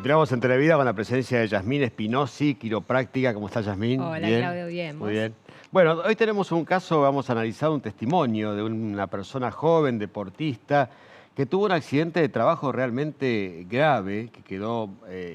Continuamos en Televida con la presencia de Yasmín Espinosi, quiropráctica. ¿Cómo estás, Yasmín? Hola, ¿Bien? Claudio, bien. Muy ¿Vos? bien. Bueno, hoy tenemos un caso, vamos a analizar un testimonio de una persona joven, deportista, que tuvo un accidente de trabajo realmente grave, que quedó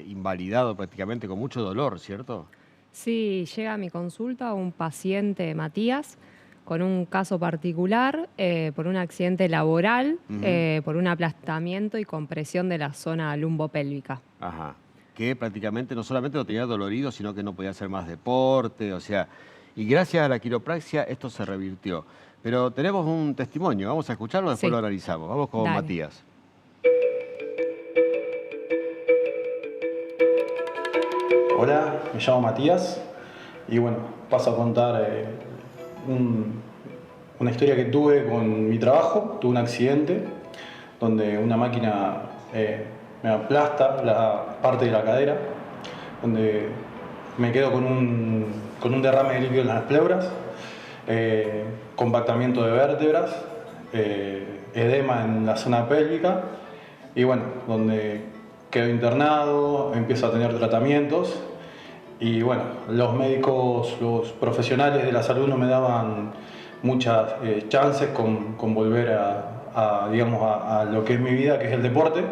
invalidado prácticamente con mucho dolor, ¿cierto? Sí, llega a mi consulta un paciente, Matías, con un caso particular por un accidente laboral, Ujú. por un aplastamiento y compresión de la zona lumbopélvica. Ajá. Que prácticamente no solamente lo tenía dolorido, sino que no podía hacer más deporte, o sea, y gracias a la quiropraxia esto se revirtió. Pero tenemos un testimonio, vamos a escucharlo, después lo Sí, analizamos. Vamos con dale. Matías. Hola, me llamo Matías y bueno, paso a contar un- una historia que tuve con mi trabajo. Tuve un accidente donde una máquina me aplasta la parte de la cadera, donde me quedo con un derrame de líquido en las pleuras, compactamiento de vértebras, edema en la zona pélvica y bueno, donde quedo internado, empiezo a tener tratamientos y bueno, los médicos, los profesionales de la salud no me daban muchas chances con volver digamos, a lo que es mi vida, que es el deporte,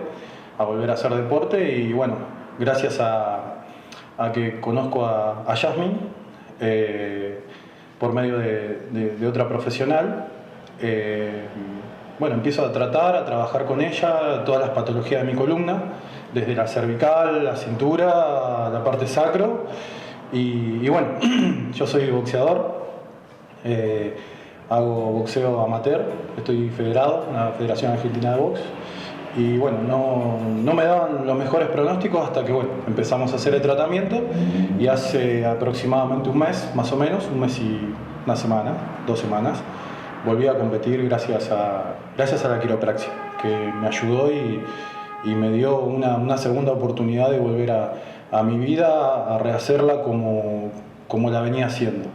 a volver a hacer deporte y bueno, gracias a que conozco a Yasmin por medio de otra profesional, eh, bueno, empiezo a trabajar con ella todas las patologías de mi columna, desde la cervical, la cintura, la parte sacro. Y bueno, yo soy boxeador, eh, hago boxeo amateur, estoy federado en la Federación Argentina de Box. Y bueno, no me daban los mejores pronósticos hasta que bueno, empezamos a hacer el tratamiento y hace aproximadamente un mes, más o menos, un mes y una semana, 2 semanas, volví a competir gracias a la quiropraxia, que me ayudó y me dio una segunda oportunidad de volver a mi vida, a rehacerla como la venía haciendo.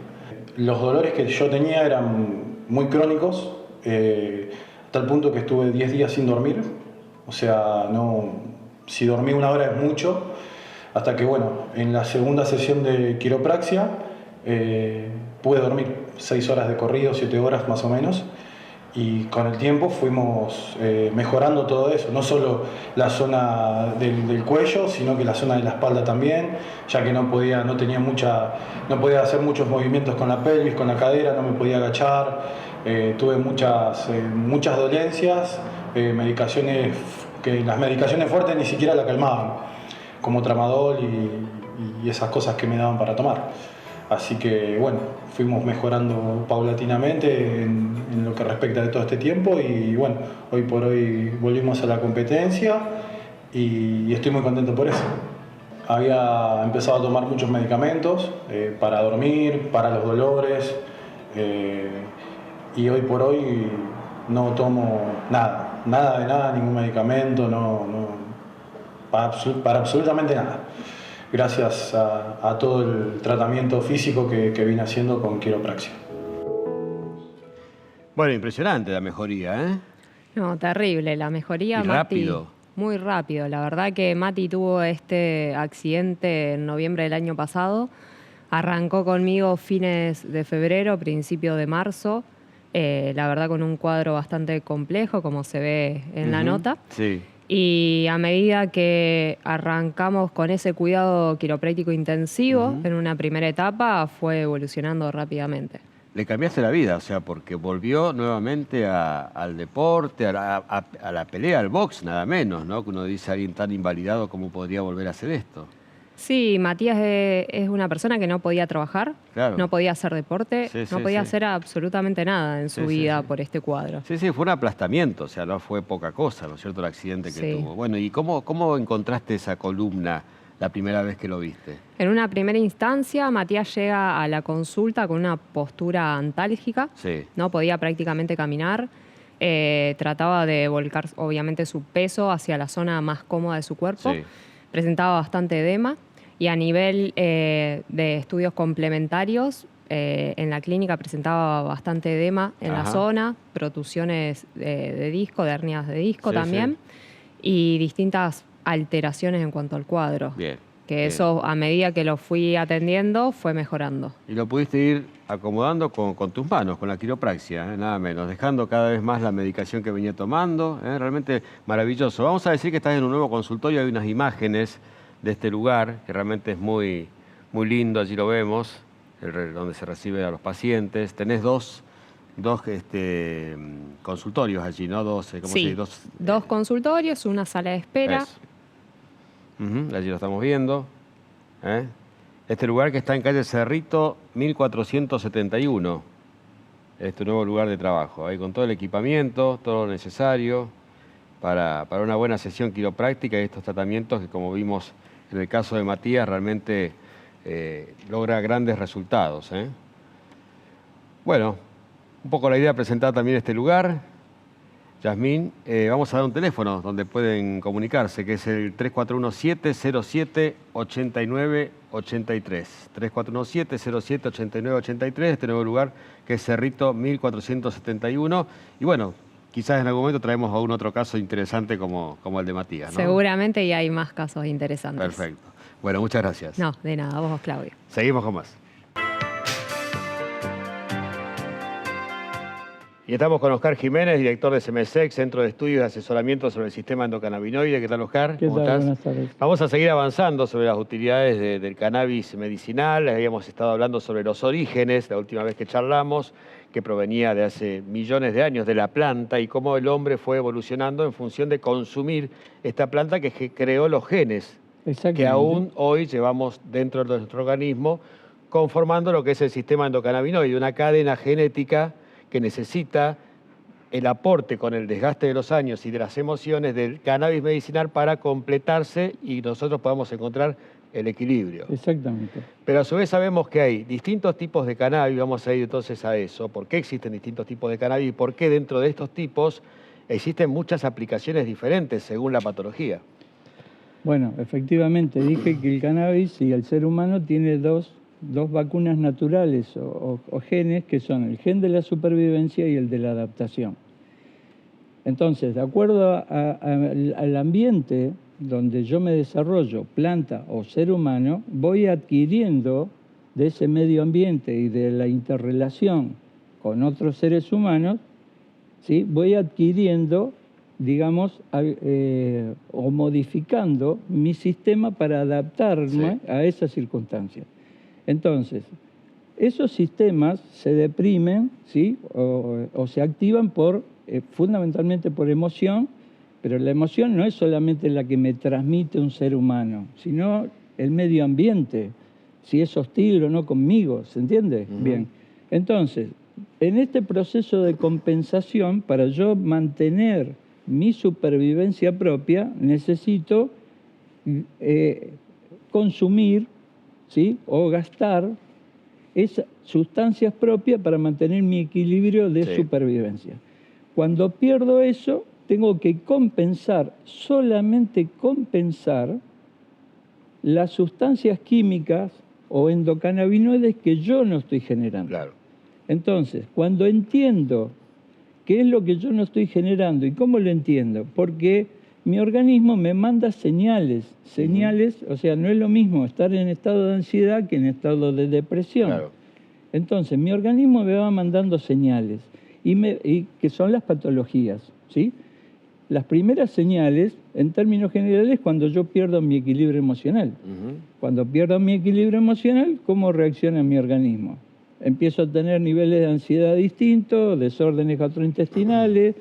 Los dolores que yo tenía eran muy crónicos, hasta el punto que estuve 10 días sin dormir. O sea, no, si dormí 1 hora es mucho, hasta que bueno, en la segunda sesión de quiropraxia pude dormir 6 horas de corrido, 7 horas más o menos, y con el tiempo fuimos mejorando todo eso, no solo la zona del cuello, sino que la zona de la espalda también, ya que no podía hacer muchos movimientos con la pelvis, con la cadera, no me podía agachar, tuve muchas dolencias, medicaciones que las medicaciones fuertes ni siquiera la calmaban, como tramadol y esas cosas que me daban para tomar. Así que bueno, fuimos mejorando paulatinamente en lo que respecta de todo este tiempo y bueno, hoy por hoy volvimos a la competencia y estoy muy contento por eso. Había empezado a tomar muchos medicamentos para dormir, para los dolores eh, y hoy por hoy no tomo nada de nada, ningún medicamento, para absolutamente nada. Gracias a todo el tratamiento físico que vine haciendo con quiropraxia. Bueno, impresionante la mejoría, ¿eh? No, terrible. La Y mejoría, Mati, rápido. muy rápido. La verdad que Mati tuvo este accidente en noviembre del año pasado. Arrancó conmigo fines de febrero, principio de marzo. La verdad con un cuadro bastante complejo, como se ve en la Ujú. nota. Sí. Y a medida que arrancamos con ese cuidado quiropráctico intensivo, Ujú. en una primera etapa fue evolucionando rápidamente. Le cambiaste la vida, o sea, porque volvió nuevamente al deporte, a la pelea, al box, nada menos, ¿no? Que uno dice a alguien tan invalidado, ¿cómo podría volver a hacer esto? Sí, Matías es una persona que no podía trabajar, Claro. no podía hacer deporte, Sí, no sí, podía sí. hacer absolutamente nada en su Sí, sí, vida sí. por este cuadro. Sí, sí, fue un aplastamiento, o sea, no fue poca cosa, ¿no es cierto?, el accidente que Sí. tuvo. Bueno, ¿y cómo encontraste esa columna la primera vez que lo viste? En una primera instancia, Matías llega a la consulta con una postura antálgica, Sí. no podía prácticamente caminar, trataba de volcar obviamente su peso hacia la zona más cómoda de su cuerpo, Sí. presentaba bastante edema y a nivel de estudios complementarios, en la clínica presentaba bastante edema en la Ajá. zona, protusiones de disco, de hernias de disco Sí, sí. también y distintas alteraciones en cuanto al cuadro. Bien. Que bien. eso, a medida que lo fui atendiendo, fue mejorando. Y lo pudiste ir acomodando con tus manos, con la quiropraxia, nada menos, dejando cada vez más la medicación que venía tomando. Realmente maravilloso. Vamos a decir que estás en un nuevo consultorio, hay unas imágenes de este lugar, que realmente es muy, muy lindo, allí lo vemos, donde se reciben a los pacientes. Tenés dos consultorios allí, ¿no? Dos consultorios, una sala de espera. Allí lo estamos viendo. Este lugar que está en calle Cerrito, 1471. Este nuevo lugar de trabajo. Ahí con todo el equipamiento, todo lo necesario para una buena sesión quiropráctica y estos tratamientos que, como vimos en el caso de Matías, realmente logra grandes resultados. Bueno, un poco la idea de presentar también este lugar. Yasmín, vamos a dar un teléfono donde pueden comunicarse, que es el 3417-07-8983. 3417-07-8983, este nuevo lugar que es Cerrito 1471. Y bueno, quizás en algún momento traemos algún otro caso interesante como el de Matías, ¿no? Seguramente, y hay más casos interesantes. Perfecto. Bueno, muchas gracias. No, de nada, vos, Claudio. Seguimos con más. Y estamos con Oscar Jiménez, director de CEMESEC, Centro de Estudios y Asesoramiento sobre el Sistema Endocannabinoide. ¿Qué tal, Oscar? ¿Qué ¿Cómo tal? estás? Buenas tardes. Vamos a seguir avanzando sobre las utilidades del cannabis medicinal. Habíamos estado hablando sobre los orígenes, la última vez que charlamos, que provenía de hace millones de años de la planta y cómo el hombre fue evolucionando en función de consumir esta planta que creó los genes que aún hoy llevamos dentro de nuestro organismo, conformando lo que es el sistema endocannabinoide, una cadena genética que necesita el aporte con el desgaste de los años y de las emociones del cannabis medicinal para completarse y nosotros podamos encontrar el equilibrio. Exactamente. Pero a su vez sabemos que hay distintos tipos de cannabis, vamos a ir entonces a eso, por qué existen distintos tipos de cannabis y por qué dentro de estos tipos existen muchas aplicaciones diferentes según la patología. Bueno, efectivamente, dije que el cannabis y el ser humano tiene dos vacunas naturales o genes, que son el gen de la supervivencia y el de la adaptación. Entonces, de acuerdo al ambiente donde yo me desarrollo, planta o ser humano, voy adquiriendo de ese medio ambiente y de la interrelación con otros seres humanos, ¿sí? Voy adquiriendo, digamos, o modificando mi sistema para adaptarme a esas circunstancias. Entonces, esos sistemas se deprimen, ¿sí? o se activan fundamentalmente por emoción, pero la emoción no es solamente la que me transmite un ser humano, sino el medio ambiente, si es hostil o no conmigo, ¿se entiende? Bien. Entonces, en este proceso de compensación, para yo mantener mi supervivencia propia, necesito consumir, ¿sí? o gastar esas sustancias propias para mantener mi equilibrio de supervivencia. Cuando pierdo eso, tengo que compensar, solamente compensar las sustancias químicas o endocannabinoides que yo no estoy generando. Claro. Entonces, cuando entiendo qué es lo que yo no estoy generando y cómo lo entiendo, porque mi organismo me manda señales, o sea, no es lo mismo estar en estado de ansiedad que en estado de depresión. Claro. Entonces, mi organismo me va mandando señales, y que son las patologías, ¿sí? Las primeras señales, en términos generales, cuando yo pierdo mi equilibrio emocional. Cuando pierdo mi equilibrio emocional, ¿cómo reacciona mi organismo? Empiezo a tener niveles de ansiedad distintos, desórdenes gastrointestinales,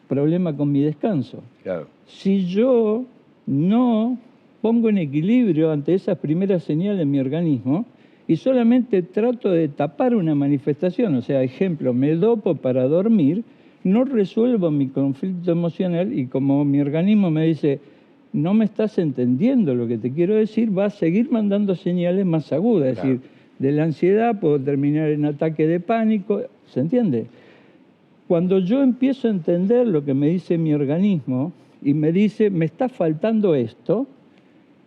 problema con mi descanso. Claro. Si yo no pongo en equilibrio ante esas primeras señales en mi organismo y solamente trato de tapar una manifestación, o sea, ejemplo, me dopo para dormir, no resuelvo mi conflicto emocional y como mi organismo me dice, no me estás entendiendo lo que te quiero decir, va a seguir mandando señales más agudas. Es decir, de la ansiedad puedo terminar en ataque de pánico, ¿se entiende? Cuando yo empiezo a entender lo que me dice mi organismo y me dice, me está faltando esto,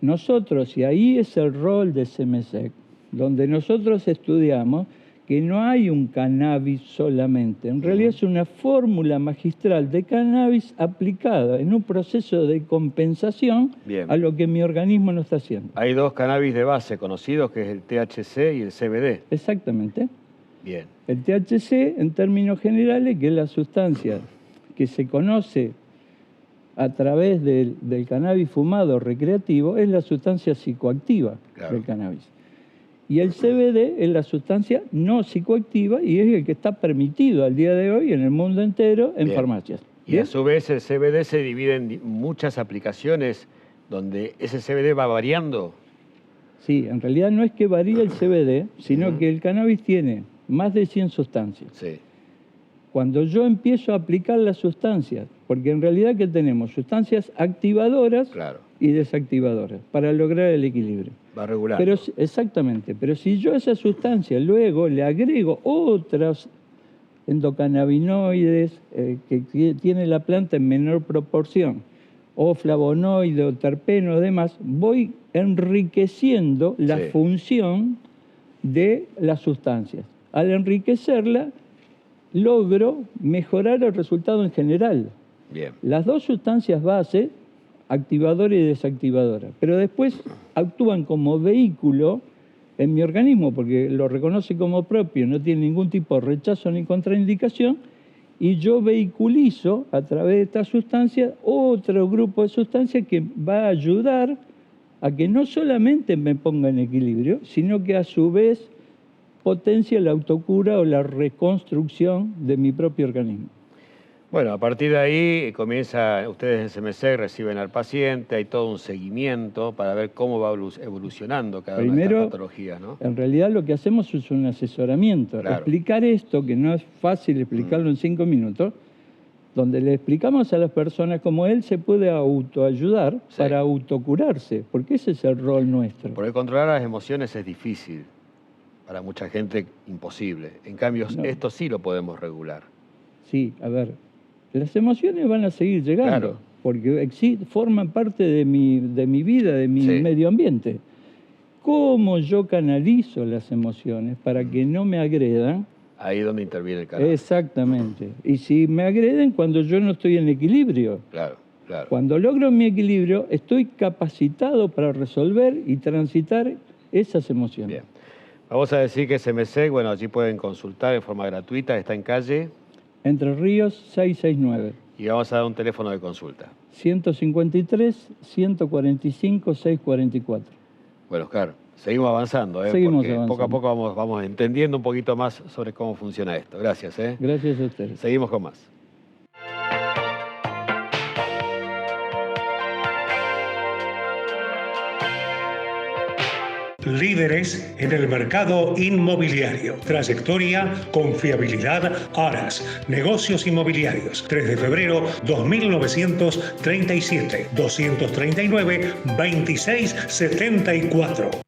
nosotros, y ahí es el rol de CEMESEC, donde nosotros estudiamos que no hay un cannabis solamente. En realidad es una fórmula magistral de cannabis aplicada en un proceso de compensación a lo que mi organismo no está haciendo. Hay dos cannabis de base conocidos, que es el THC y el CBD. Exactamente. Bien. El THC, en términos generales, que es la sustancia que se conoce a través del cannabis fumado recreativo, es la sustancia psicoactiva del cannabis. Y el CBD es la sustancia no psicoactiva y es el que está permitido al día de hoy en el mundo entero en farmacias. Y a su vez el CBD se divide en muchas aplicaciones donde ese CBD va variando. Sí, en realidad no es que varíe el CBD, sino que el cannabis tiene más de 100 sustancias. Sí. Cuando yo empiezo a aplicar las sustancias, porque en realidad ¿qué tenemos? Sustancias activadoras y desactivadoras para lograr el equilibrio. Va regular. Pero, exactamente, pero si yo a esa sustancia luego le agrego otras endocannabinoides que tiene la planta en menor proporción, o flavonoides, o terpenos, demás, voy enriqueciendo la función de las sustancias. Al enriquecerla, logro mejorar el resultado en general. Bien. Las dos sustancias base, activadora y desactivadora, pero después actúan como vehículo en mi organismo porque lo reconoce como propio, no tiene ningún tipo de rechazo ni contraindicación, y yo vehiculizo a través de esta sustancia otro grupo de sustancias que va a ayudar a que no solamente me ponga en equilibrio, sino que a su vez potencia la autocura o la reconstrucción de mi propio organismo. Bueno, a partir de ahí comienza, ustedes en CMC reciben al paciente, hay todo un seguimiento para ver cómo va evolucionando cada una de estas patologías, ¿no? En realidad lo que hacemos es un asesoramiento. Explicar esto, que no es fácil explicarlo en 5 minutos, donde le explicamos a las personas cómo él se puede autoayudar para autocurarse, porque ese es el rol nuestro. Porque controlar las emociones es difícil, para mucha gente imposible. En cambio, esto sí lo podemos regular. Sí, a ver, las emociones van a seguir llegando, porque forman parte de mi vida, de mi medio ambiente. ¿Cómo yo canalizo las emociones para que no me agredan? Ahí es donde interviene el cannabis. Exactamente. Y si me agreden cuando yo no estoy en equilibrio. Claro. Cuando logro mi equilibrio, estoy capacitado para resolver y transitar esas emociones. Bien. Vamos a decir que CMC, bueno, allí pueden consultar en forma gratuita, está en calle Entre Ríos 669. Y vamos a dar un teléfono de consulta. 153-145-644. Bueno, Oscar, seguimos avanzando, Seguimos porque avanzando. poco a poco vamos entendiendo un poquito más sobre cómo funciona esto. Gracias. Gracias a ustedes. Seguimos con más. Líderes en el mercado inmobiliario. Trayectoria, confiabilidad, Aras. Negocios inmobiliarios. 3 de febrero 2937. 239-2674.